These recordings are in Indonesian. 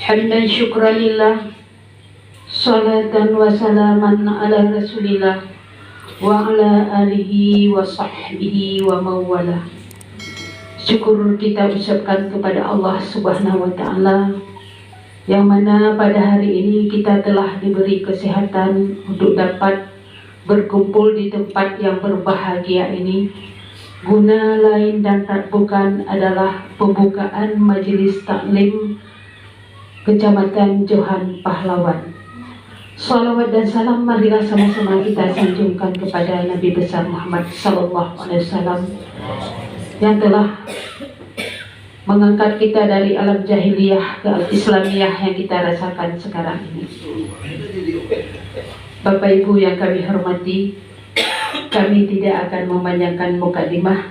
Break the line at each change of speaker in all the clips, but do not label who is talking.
Hamdan syukran lillah, salatan wa salaman ala rasulillah wa ala alihi wa sahbihi wa mawala. Syukur kita ucapkan kepada Allah Subhanahu wa ta'ala, yang mana pada hari ini kita telah diberi kesehatan untuk dapat berkumpul di tempat yang berbahagia ini. Guna lain dan tak bukan adalah pembukaan majelis taklim Kecamatan Johan Pahlawan. Salawat dan salam marilah sama-sama kita sanjungkan kepada Nabi besar Muhammad sallallahu alaihi wasallam yang telah mengangkat kita dari alam jahiliyah ke Islamiyah yang kita rasakan sekarang ini. Bapak Ibu yang kami hormati, kami tidak akan memanjangkan mukadimah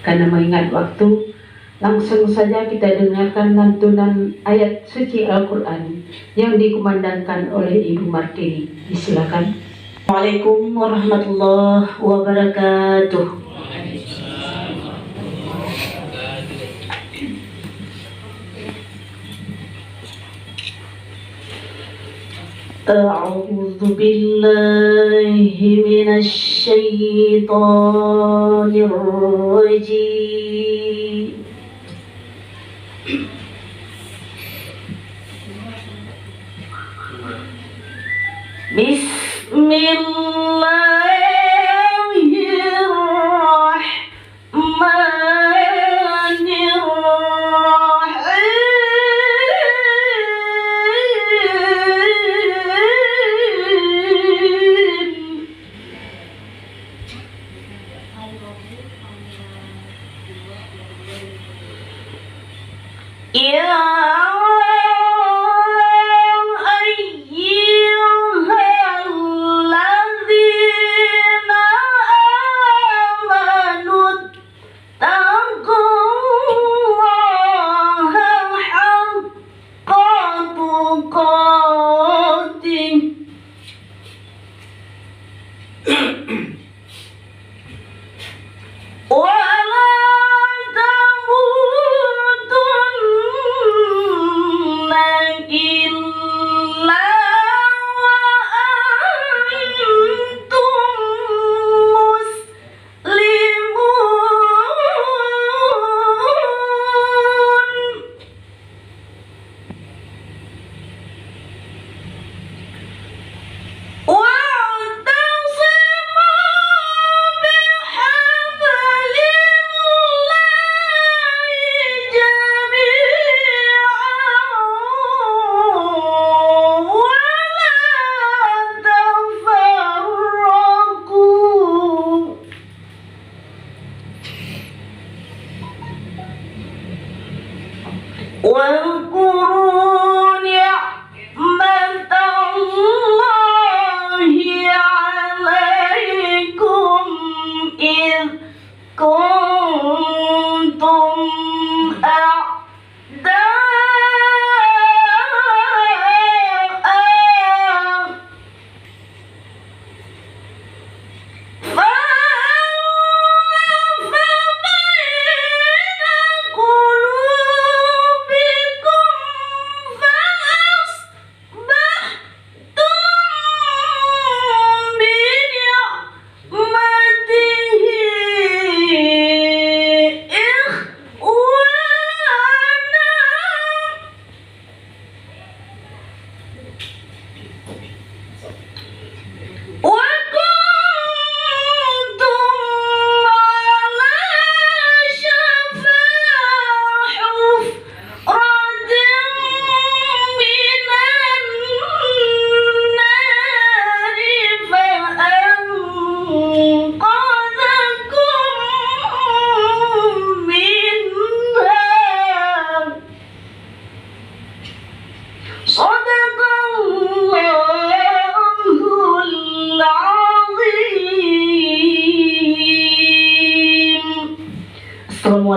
karena mengingat waktu. Langsung saja kita dengarkan lantunan ayat suci Al-Quran yang dikumandangkan oleh Ibu Martini. Silakan. Assalamualaikum warahmatullahi wabarakatuh. أعوذ بالله من الشيطان الرجيم.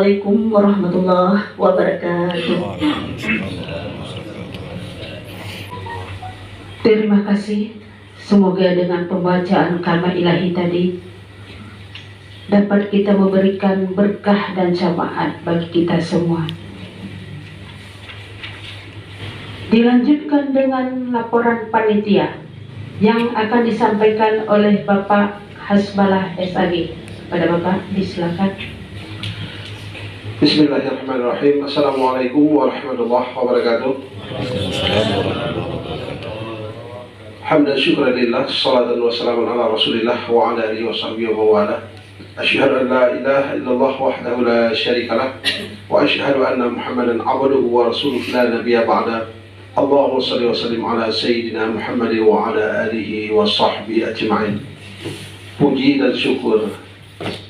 Assalamualaikum warahmatullahi wabarakatuh. Terima kasih. Semoga dengan pembacaan kalam ilahi tadi dapat kita memberikan berkah dan syafaat bagi kita semua. Dilanjutkan dengan laporan panitia yang akan disampaikan oleh Bapak Hasbalah SAG. Pada Bapak, disilakan.
Bismillahirrahmanirrahim. Assalamualaikum warahmatullahi wabarakatuh. Hamdan syukran lillah, salatan wa salamun ala rasulillah wa ala alihi wa sahbihi wa mawala. Asyhadu an la ilaha illallah wahdahu la syarika lah wa asyhadu anna Muhammadan abduhu wa rasuluhu la nabiyya ba'da. Allahumma shalli wa sallim ala sayyidina Muhammad wa ala alihi wa sahbihi ajma'in. Puji dan syukur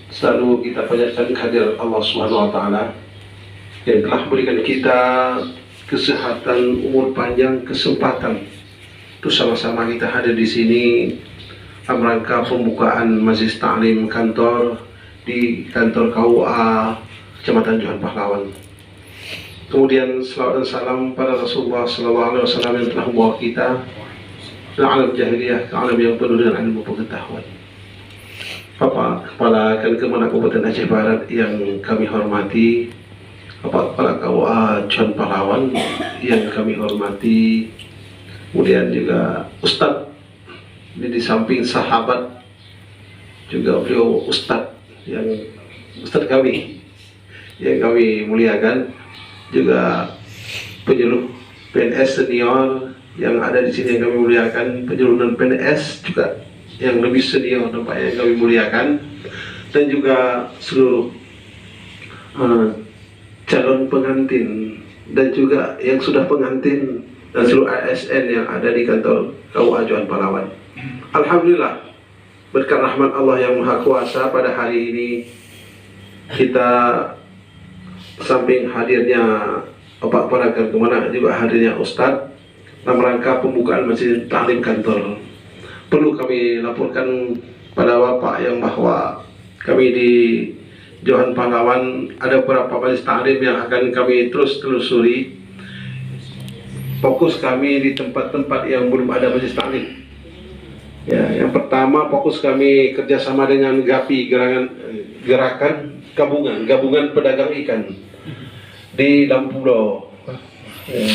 selalu kita panjatkan kehadirat Allah Subhanahu wa taala yang telah berikan kita kesehatan, umur panjang, kesempatan untuk sama-sama kita hadir di sini dalam rangka pembukaan Majelis Ta'lim kantor di kantor KUA Kecamatan Johan Pahlawan. Kemudian salawat dan salam pada Rasulullah SAW yang telah membawa kita dari alam jahiliyah ke alam yang penuh dengan ilmu pengetahuan. Bapak Kepala Kementerian Kabupaten Aceh Barat yang kami hormati, Bapak Kepala KUA Johan Pahlawan yang kami hormati, kemudian juga Ustadz di samping sahabat juga beliau Ustadz kami yang kami muliakan, juga penyuluh PNS senior yang ada di sini yang kami muliakan, penyuluh non PNS juga yang lebih senior nampaknya yang kami muliakan, dan juga seluruh calon pengantin dan juga yang sudah pengantin dan seluruh ASN yang ada di kantor KUA Johan Pahlawan. Alhamdulillah, berkat rahmat Allah yang Maha Kuasa, pada hari ini kita samping hadirnya Bapak Perakan Kemenang juga hadirnya Ustadz dalam rangka pembukaan Majelis Ta'lim kantor. Perlu kami laporkan pada Bapak yang bahwa kami di Johan Pahlawan ada beberapa Majelis Ta'lim yang akan kami terus telusuri. Fokus kami di tempat-tempat yang belum ada Majelis Ta'lim. Ya, yang pertama fokus kami kerjasama dengan GAPI, gerakan gabungan pedagang ikan di Lampulo. Ya.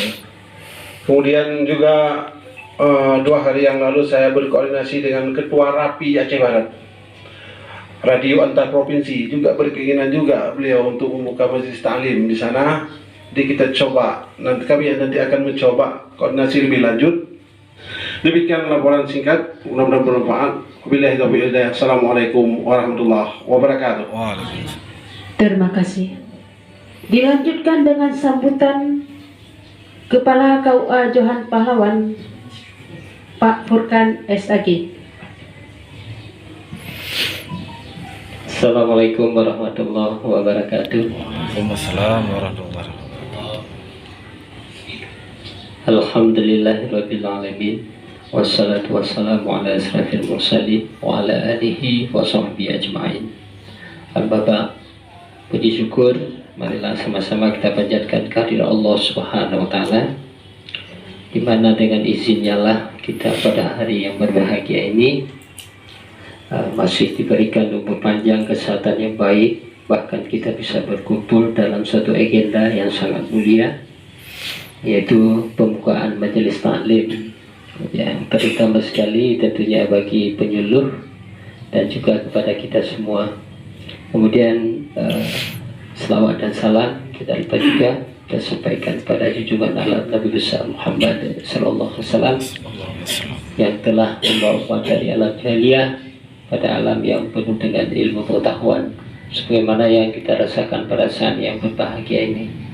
Kemudian juga 2 hari yang lalu saya berkoordinasi dengan Ketua RAPI Aceh Barat, radio antar provinsi, juga berkeinginan juga beliau untuk membuka Majelis Ta'lim di sana. Jadi kita coba, kami nanti akan mencoba koordinasi lebih lanjut. Demikian laporan singkat, mudah-mudahan bermanfaat. Wabillahi taufiq wal hidayah. Assalamualaikum warahmatullahi wabarakatuh.
Terima kasih. Dilanjutkan dengan sambutan Kepala KUA Johan Pahlawan, Pak Furkan SAG.
Assalamualaikum warahmatullahi wabarakatuh.
Waalaikumsalam warahmatullahi wabarakatuh.
Alhamdulillahirabbil alamin. Wassalatu wassalamu ala asrafil mursalin wa ala alihi wa sahbihi ajma'in. Al-Baba, puji syukur marilah sama-sama kita panjatkan kehadirat Allah Subhanahu wa taala, di mana dengan izinnya lah kita pada hari yang berbahagia ini masih diberikan umur panjang, kesehatan yang baik, bahkan kita bisa berkumpul dalam satu agenda yang sangat mulia, yaitu pembukaan Majelis Ta'lim yang terutama sekali tentunya bagi penyuluh dan juga kepada kita semua. Kemudian selawat dan salam kita lupa juga kita sampaikan pada junjungan alam Nabi besar Muhammad sallallahu alaihi wasallam yang telah membawa dari alam jahiliyah pada alam yang penuh dengan ilmu pengetahuan, sebagaimana yang kita rasakan pada saat yang berbahagia ini.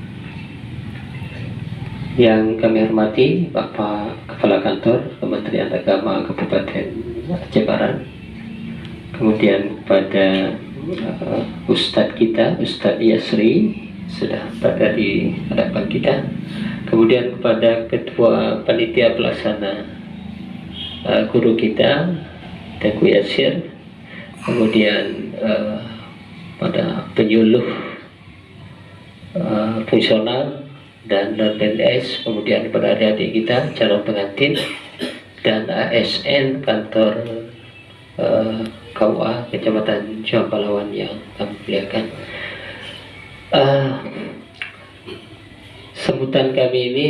Yang kami hormati Bapak Kepala Kantor Kementerian Agama Kabupaten Aceh Barat, kemudian kepada Ustadz kita, Ustadz Yasri sudah berada di hadapan kita, kemudian kepada Ketua Panitia Pelaksana guru kita Tengku Yasir, kemudian pada penyuluh fungsional dan PNS, kemudian kepada adik-adik kita calon pengantin dan ASN kantor KUA Kecamatan Johan Pahlawan yang kami muliakan. Sambutan kami ini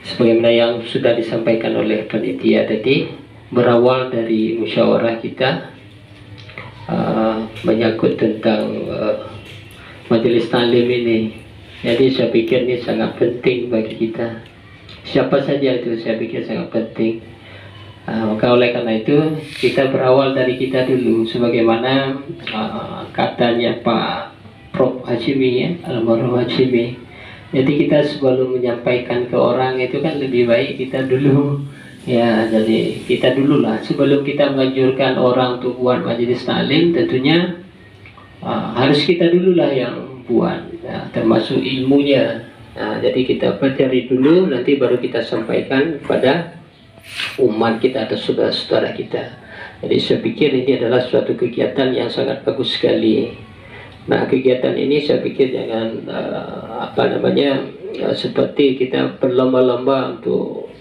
sebagaimana yang sudah disampaikan oleh panitia tadi, berawal dari musyawarah kita menyangkut tentang majelis taklim ini. Jadi saya pikir ini sangat penting bagi kita, siapa saja itu, saya pikir sangat penting. Maka oleh karena itu kita berawal dari kita dulu, sebagaimana katanya Pak Prof Hashimi, ya, almarhum Hashimi. Jadi kita sebelum menyampaikan ke orang itu kan lebih baik kita dulu, ya. Jadi kita dulu lah, sebelum kita menganjurkan orang untuk buat majelis taklim, tentunya harus kita dulu lah yang buat, ya, termasuk ilmunya. Jadi kita pelajari dulu, nanti baru kita sampaikan kepada umat kita atau saudara-saudara kita. Jadi saya pikir ini adalah suatu kegiatan yang sangat bagus sekali. Nah, kegiatan ini saya pikir jangan seperti kita berlomba-lomba untuk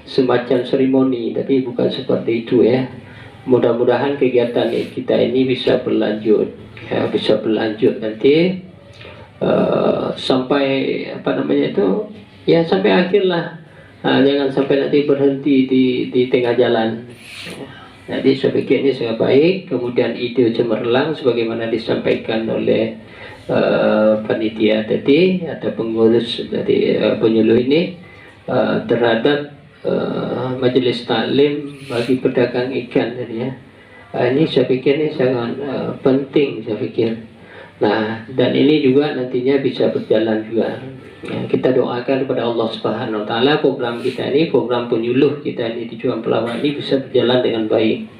semacam seremoni, tapi bukan seperti itu, ya. Mudah-mudahan kegiatan kita ini bisa berlanjut, ya, bisa berlanjut nanti sampai ya sampai akhir lah. Jangan sampai nanti berhenti di tengah jalan. Jadi saya pikir ini sangat baik. Kemudian ide cemerlang sebagaimana disampaikan oleh panitia tadi atau pengurus dari penyuluh ini terhadap majelis taklim bagi pedagang ikan tadi, ya. Ini saya pikir ini sangat penting, saya pikir. Nah, dan ini juga nantinya bisa berjalan juga. Ya, kita doakan kepada Allah Subhanahu wa taala program kita ini, program penyuluh kita ini di Juang Pelawat ini bisa berjalan dengan baik.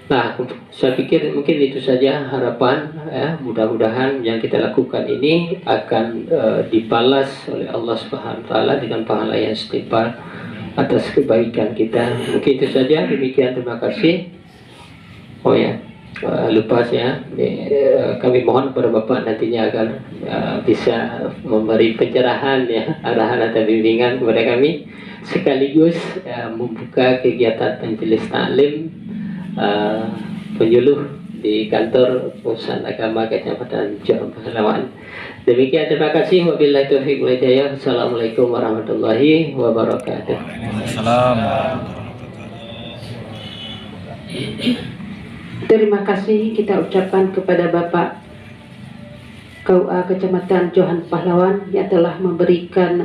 Nah, saya pikir mungkin itu saja harapan, ya. Mudah-mudahan yang kita lakukan ini akan dibalas oleh Allah Subhanahu wa taala dengan pahala yang setimpal atas kebaikan kita. Mungkin itu saja, demikian, terima kasih. Oh ya, lupa saya, kami mohon kepada Bapak nantinya agar bisa memberi pencerahan, ya, arahan atau bimbingan kepada kami, sekaligus membuka kegiatan majelis taklim penyuluh di kantor Pusat Agama Kecamatan Juang Pelawat. Demikian, terima kasih. Wabillahi taufiq wal hidayah. Assalamualaikum warahmatullahi wabarakatuh.
Assalamualaikum.
Terima kasih kita ucapkan kepada Bapak KUA Kecamatan Johan Pahlawan yang telah memberikan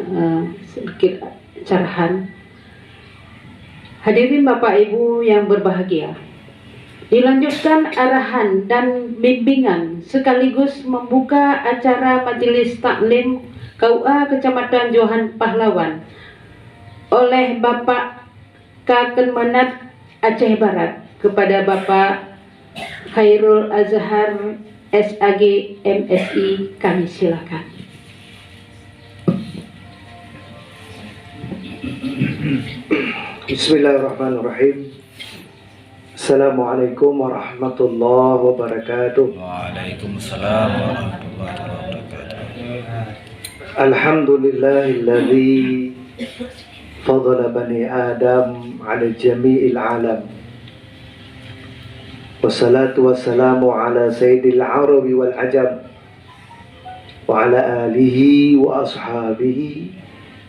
sedikit cerahan. Hadirin Bapak Ibu yang berbahagia, dilanjutkan arahan dan bimbingan sekaligus membuka acara majelis taklim KUA Kecamatan Johan Pahlawan oleh Bapak Kakenmenat Aceh Barat kepada Bapak Khairul Azhar SAG MSI, kami silakan.
Bismillahirrahmanirrahim. Assalamualaikum warahmatullahi wabarakatuh.
Waalaikumsalam warahmatullahi wabarakatuh.
Alhamdulillahilladzi fadala bani Adam ala jami'il alam. Wassalatu wassalamu ala sayyidil arabi wal ajam wa ala alihi wa ashabihi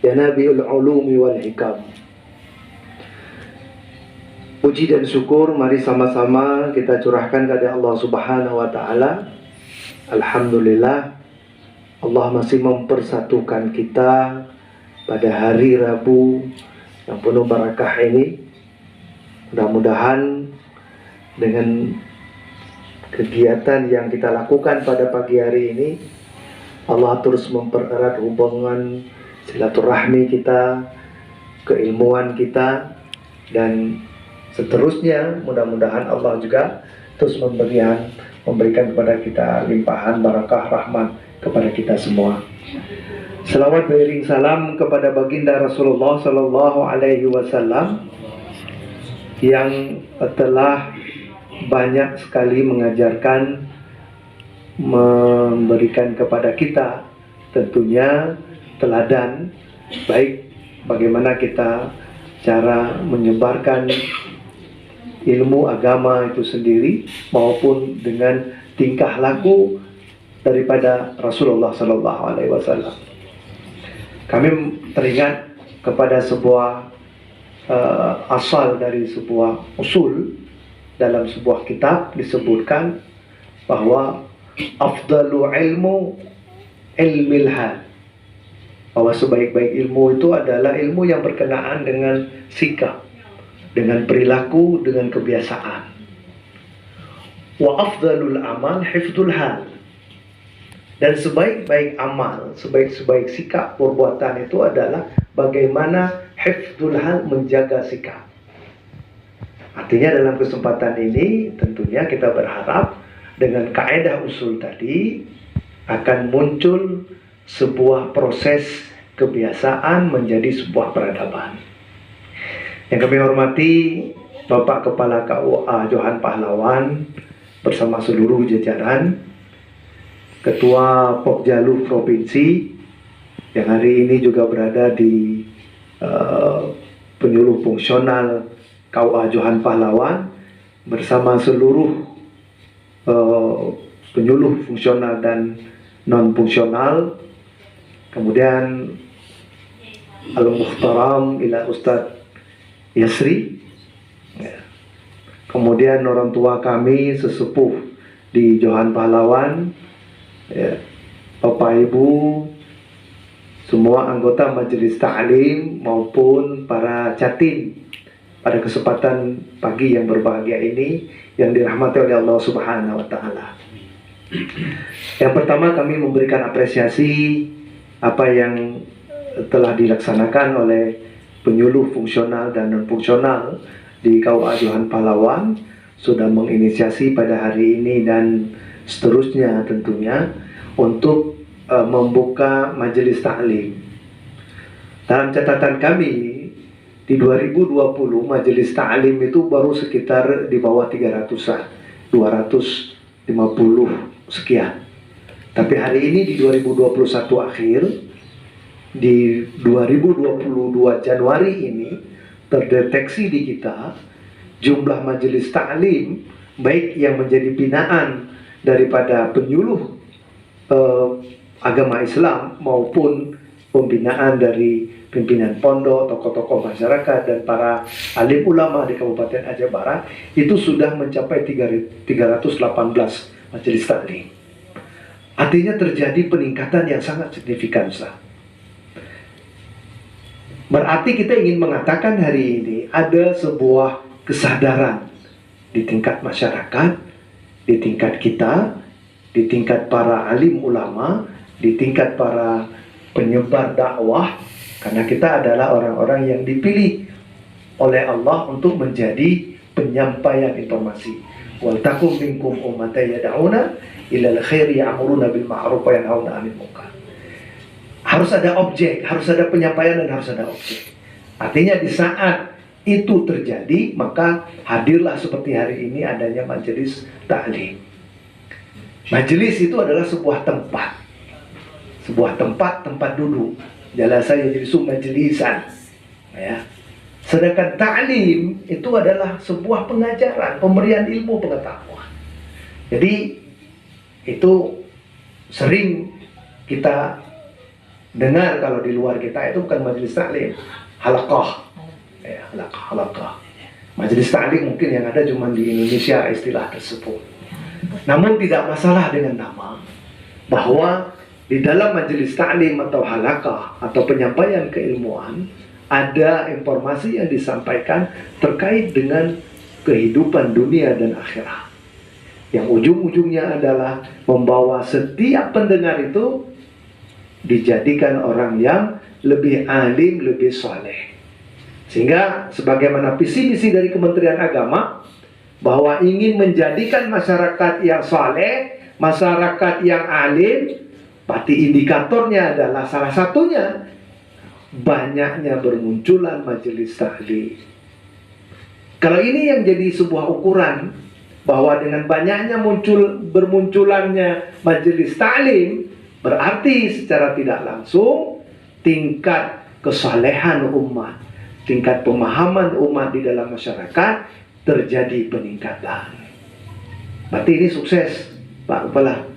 ya nabiul ulumi wal hikam. Puji dan syukur mari sama-sama kita curahkan kepada Allah Subhanahu wa taala. Alhamdulillah, Allah masih mempersatukan kita pada hari Rabu yang penuh barakah ini. Mudah-mudahan dengan kegiatan yang kita lakukan pada pagi hari ini, Allah terus mempererat hubungan silaturahmi kita, keilmuan kita, dan seterusnya. Mudah-mudahan Allah juga terus memberikan kepada kita limpahan barakah rahmat kepada kita semua. Selawat beriring salam kepada baginda Rasulullah Sallallahu Alaihi Wasallam yang telah banyak sekali mengajarkan, memberikan kepada kita tentunya teladan baik bagaimana kita cara menyebarkan ilmu agama itu sendiri maupun dengan tingkah laku daripada Rasulullah Sallallahu Alaihi Wasallam. Kami teringat kepada sebuah asal dari sebuah usul dalam sebuah kitab disebutkan bahwa afdalu ilmu ilmil hal, bahwa sebaik-baik ilmu itu adalah ilmu yang berkenaan dengan sikap, dengan perilaku, dengan kebiasaan. Wa afdalul amal hifdzul hal, dan sebaik-baik amal, sebaik-baik sikap perbuatan itu adalah bagaimana hifdzul hal, menjaga sikap. Artinya dalam kesempatan ini tentunya kita berharap dengan kaidah usul tadi akan muncul sebuah proses kebiasaan menjadi sebuah peradaban. Yang kami hormati Bapak Kepala KUA Johan Pahlawan bersama seluruh jajaran, Ketua Pokjalu Provinsi yang hari ini juga berada di penyuluh fungsional KUA Johan Pahlawan bersama seluruh penyuluh fungsional dan non fungsional, kemudian Al-Muhtaram ila Ustadz Yasri, kemudian orang tua kami sesepuh di Johan Pahlawan, Bapak Ibu, semua anggota Majelis Ta'lim maupun para catin pada kesempatan pagi yang berbahagia ini yang dirahmati oleh Allah Subhanahu wa Ta'ala. Yang pertama, kami memberikan apresiasi apa yang telah dilaksanakan oleh penyuluh fungsional dan non fungsional di KUA Johan Pahlawan, sudah menginisiasi pada hari ini dan seterusnya tentunya untuk membuka majelis taklim. Dalam catatan kami di 2020 majelis taklim itu baru sekitar di bawah 300-an, 250 sekian. Tapi hari ini di 2021 akhir, di 2022 Januari ini terdeteksi di kita jumlah majelis taklim baik yang menjadi binaan daripada penyuluh agama Islam maupun pembinaan dari pimpinan pondok, tokoh-tokoh masyarakat dan para alim ulama di Kabupaten Aceh Barat itu sudah mencapai 318 majelis taklim. Artinya terjadi peningkatan yang sangat signifikan. Berarti kita ingin mengatakan hari ini ada sebuah kesadaran di tingkat masyarakat, di tingkat kita, di tingkat para alim ulama, di tingkat para penyebar dakwah, karena kita adalah orang-orang yang dipilih oleh Allah untuk menjadi penyampaian informasi. Wal takum minkum ummatan yad'una ilal khairi ya'muruna bil ma'ruf wa yanhauna 'anil munkar. Harus ada objek, harus ada penyampaian dan harus ada objek. Artinya di saat itu terjadi, maka hadirlah seperti hari ini adanya majelis taklim. Majelis itu adalah sebuah tempat tempat duduk. Jalasa yajlisu majlisan. Ya. Sedangkan taklim itu adalah sebuah pengajaran, pemberian ilmu pengetahuan. Jadi itu sering kita dengar kalau di luar kita itu bukan majelis taklim, halaqah. Ya, halaqah. Majelis taklim mungkin yang ada cuma di Indonesia istilah tersebut. Namun tidak masalah dengan nama, bahwa di dalam majelis taklim atau halaqah atau penyampaian keilmuan ada informasi yang disampaikan terkait dengan kehidupan dunia dan akhirat, yang ujung-ujungnya adalah membawa setiap pendengar itu dijadikan orang yang lebih alim, lebih soleh. Sehingga sebagaimana visi misi dari Kementerian Agama bahwa ingin menjadikan masyarakat yang soleh, masyarakat yang alim, berarti indikatornya adalah salah satunya banyaknya bermunculan majelis taklim. Kalau ini yang jadi sebuah ukuran bahwa dengan banyaknya bermunculannya majelis taklim, berarti secara tidak langsung tingkat kesalehan umat, tingkat pemahaman umat di dalam masyarakat terjadi peningkatan. Berarti ini sukses, Pak Kepala.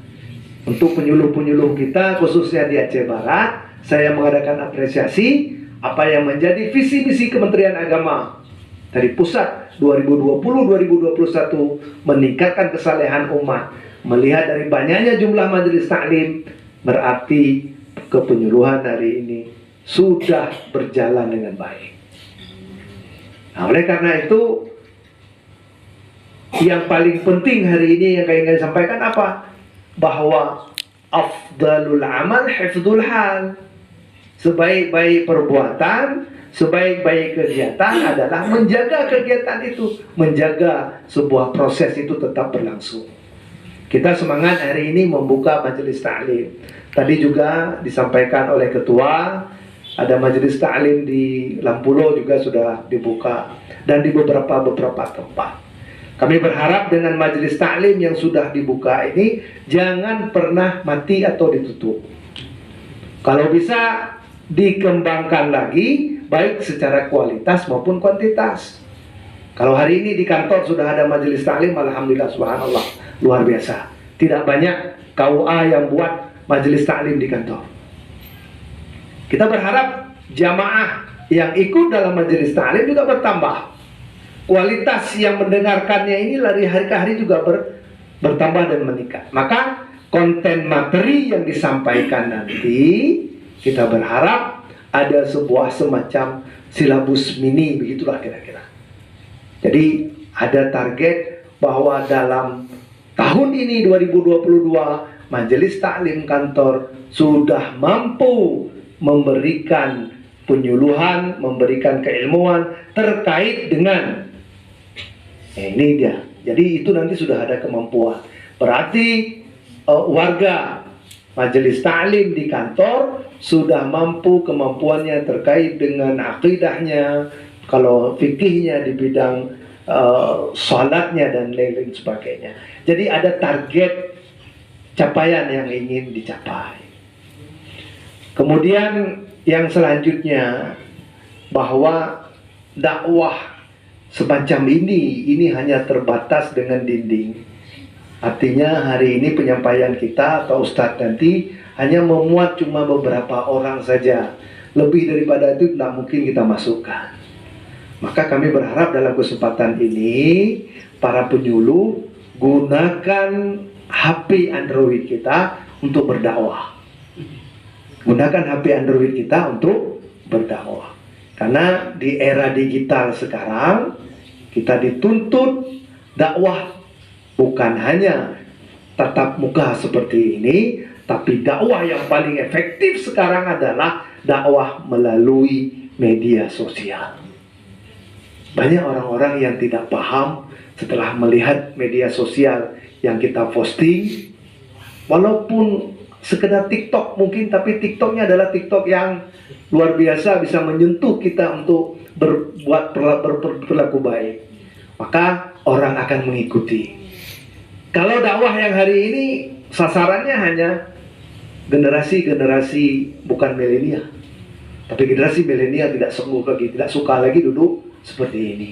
Untuk penyuluh-penyuluh kita khususnya di Aceh Barat, saya mengadakan apresiasi apa yang menjadi visi misi Kementerian Agama dari pusat 2020-2021 meningkatkan kesalehan umat. Melihat dari banyaknya jumlah majelis taklim, berarti kepenyuluhan hari ini sudah berjalan dengan baik. Nah, oleh karena itu, yang paling penting hari ini yang ingin sampaikan apa? Bahwa afdalul amal hifdzul hal. Sebaik-baik perbuatan, sebaik-baik kegiatan adalah menjaga kegiatan itu, menjaga sebuah proses itu tetap berlangsung. Kita semangat hari ini membuka majelis taklim. Tadi juga disampaikan oleh ketua, ada majelis taklim di Lampulo juga sudah dibuka dan di beberapa tempat. Kami berharap dengan majelis taklim yang sudah dibuka ini jangan pernah mati atau ditutup. Kalau bisa dikembangkan lagi baik secara kualitas maupun kuantitas. Kalau hari ini di kantor sudah ada majelis taklim, alhamdulillah subhanallah, luar biasa. Tidak banyak KUA yang buat majelis taklim di kantor. Kita berharap jamaah yang ikut dalam majelis taklim juga bertambah. Kualitas yang mendengarkannya ini dari hari ke hari juga bertambah dan meningkat. Maka konten materi yang disampaikan nanti kita berharap ada sebuah semacam silabus mini, begitulah kira-kira. Jadi ada target bahwa dalam tahun ini 2022 majelis taklim kantor sudah mampu memberikan penyuluhan, memberikan keilmuan terkait dengan ini dia. Jadi itu nanti sudah ada kemampuan. Berarti warga majelis taklim di kantor sudah mampu kemampuannya terkait dengan akidahnya, kalau fikihnya di bidang salatnya dan lain-lain sebagainya. Jadi ada target capaian yang ingin dicapai. Kemudian yang selanjutnya bahwa dakwah semacam ini hanya terbatas dengan dinding. Artinya hari ini penyampaian kita atau ustadz nanti hanya memuat cuma beberapa orang saja. Lebih daripada itu tidak mungkin kita masukkan. Maka kami berharap dalam kesempatan ini para penyuluh gunakan HP Android kita untuk berdakwah. Gunakan HP Android kita untuk berdakwah. Karena di era digital sekarang kita dituntut dakwah bukan hanya tatap muka seperti ini, tapi dakwah yang paling efektif sekarang adalah dakwah melalui media sosial. Banyak orang-orang yang tidak paham setelah melihat media sosial yang kita posting, walaupun sekedar TikTok mungkin, tapi TikToknya adalah TikTok yang luar biasa bisa menyentuh kita untuk berperilaku baik. Maka orang akan mengikuti. Kalau dakwah yang hari ini sasarannya hanya generasi bukan milenial, tapi generasi milenial tidak suka lagi duduk seperti ini.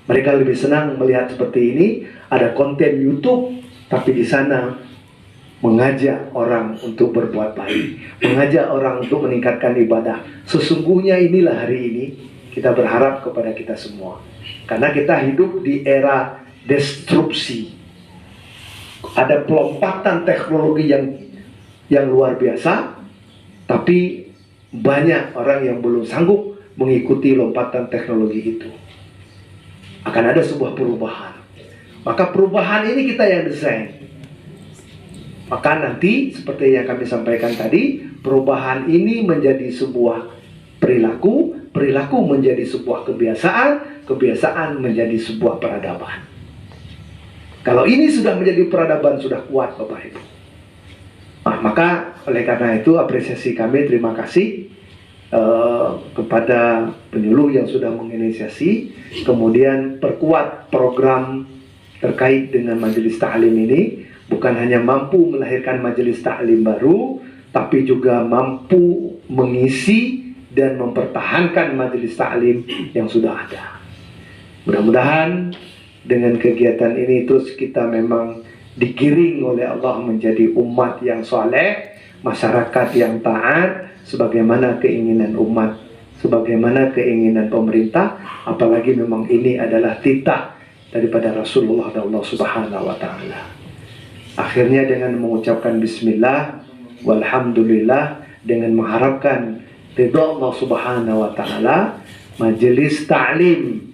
Mereka lebih senang melihat seperti ini, ada konten YouTube, tapi di sana mengajak orang untuk berbuat baik, mengajak orang untuk meningkatkan ibadah. Sesungguhnya inilah hari ini kita berharap kepada kita semua, karena kita hidup di era disrupsi. Ada pelompatan teknologi yang luar biasa, tapi banyak orang yang belum sanggup mengikuti lompatan teknologi itu. Akan ada sebuah perubahan. Maka perubahan ini kita yang desain. Maka nanti seperti yang kami sampaikan tadi, perubahan ini menjadi sebuah perilaku, perilaku menjadi sebuah kebiasaan, kebiasaan menjadi sebuah peradaban. Kalau ini sudah menjadi peradaban, sudah kuat Bapak Ibu. Nah, maka oleh karena itu apresiasi kami, terima kasih kepada penyuluh yang sudah menginisiasi, kemudian perkuat program terkait dengan majelis taklim ini, bukan hanya mampu melahirkan majelis taklim baru, tapi juga mampu mengisi dan mempertahankan majelis taklim yang sudah ada. Mudah-mudahan dengan kegiatan ini terus kita memang digiring oleh Allah menjadi umat yang soleh, masyarakat yang taat, sebagaimana keinginan umat, sebagaimana keinginan pemerintah, apalagi memang ini adalah titah daripada Rasulullah dan Allah Subhanahu wa Ta'ala. Akhirnya dengan mengucapkan bismillah walhamdulillah, dengan mengharapkan ridha Allah Subhanahu wa Ta'ala, majelis ta'lim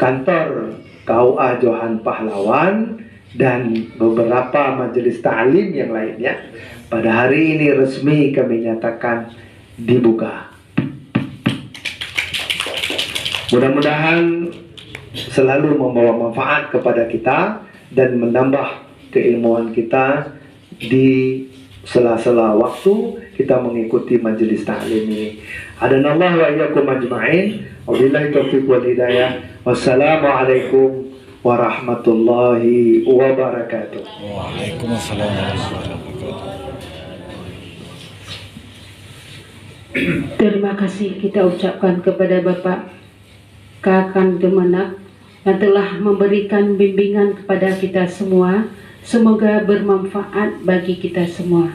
kantor KUA Johan Pahlawan dan beberapa majelis ta'lim yang lainnya pada hari ini resmi kami nyatakan dibuka. Mudah-mudahan selalu membawa manfaat kepada kita dan menambah keilmuan kita di sela-sela waktu kita mengikuti majelis ta'lim ini. Hadanallahu wa iyyakum ajma'in. Wabillahi taufiq wal hidayah. Wassalamualaikum warahmatullahi wabarakatuh.
Waalaikumsalam warahmatullahi wabarakatuh.
Terima kasih kita ucapkan kepada Bapak Kakan Demenak yang telah memberikan bimbingan kepada kita semua. Semoga bermanfaat bagi kita semua.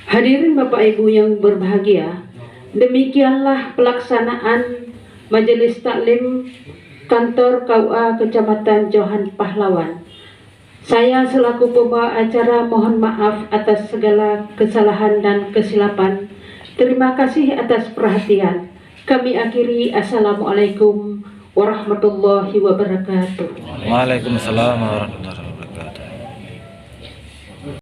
Hadirin Bapak Ibu yang berbahagia, demikianlah pelaksanaan Majelis Taklim Kantor KUA Kecamatan Johan Pahlawan. Saya selaku pembawa acara mohon maaf atas segala kesalahan dan kesilapan. Terima kasih atas perhatian. Kami akhiri. Assalamualaikum warahmatullahi wabarakatuh.
Waalaikumsalam warahmatullahi wabarakatuh.